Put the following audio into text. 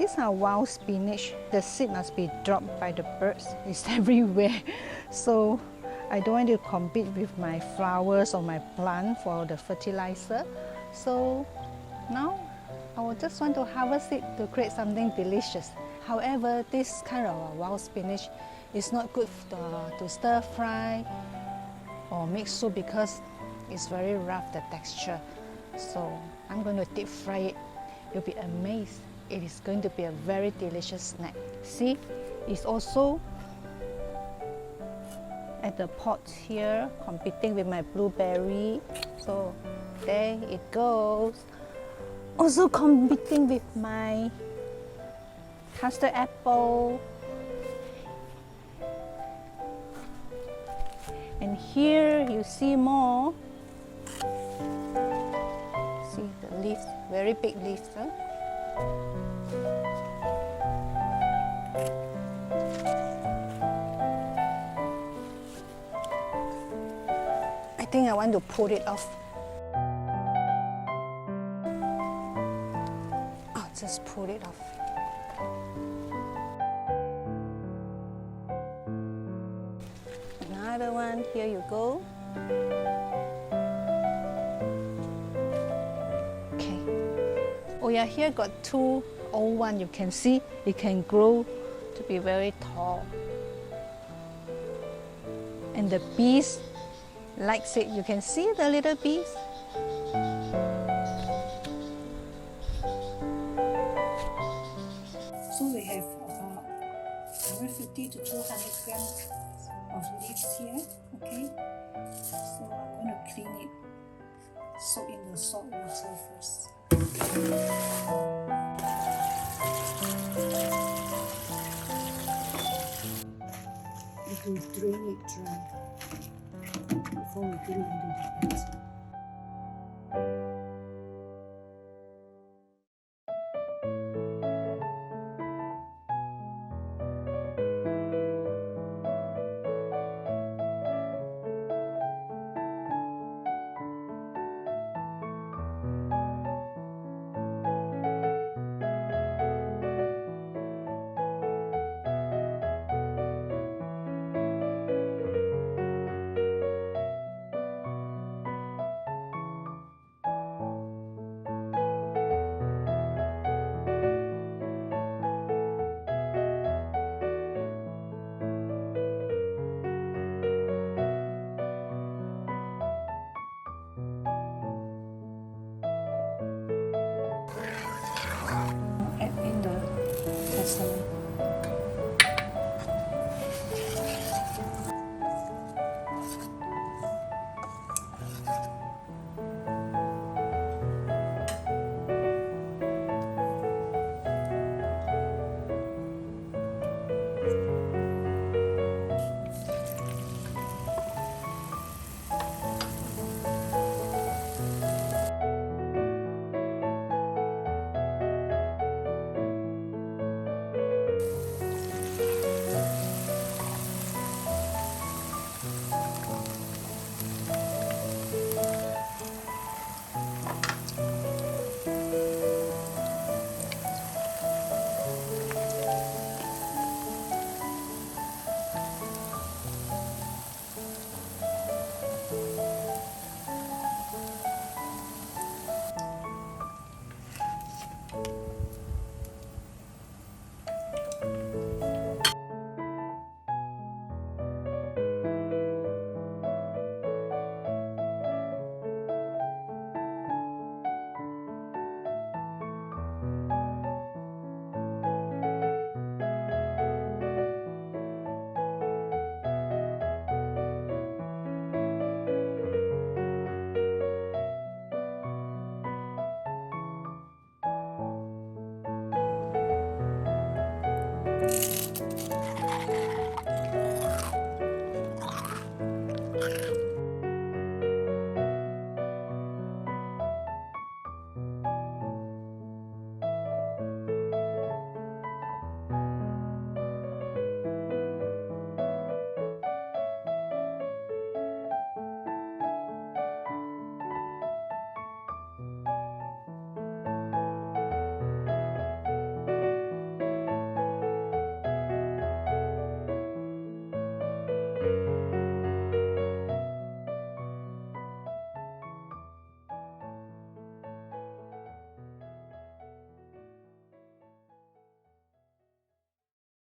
these are wild spinach. The seed must be dropped by the birds. It's everywhere. So I don't want to compete with my flowers or my plant for the fertilizer. So now I will just want to harvest it to create something delicious. However, this kind of wild spinach is not good to stir fry or make soup because it's very rough, the texture. So I'm going to deep fry it. You'll be amazed. It is going to be a very delicious snack. See, it's also at the pot here, competing with my blueberry. So there it goes. Also competing with my custard apple. And here you see more. See the leaves, very big leaves. Huh? I think I want to pull it off. I'll just pull it off. Another one, here you go. Okay. Oh yeah, here got two old ones. You can see it can grow to be very tall. And the bees likes it. You can see the little bees. So we have about 150 to 200 grams of leaves here. Okay, so I'm going to clean it, soak in the salt water first. You can drain it dry before we put it into the pot. Add in the sesame.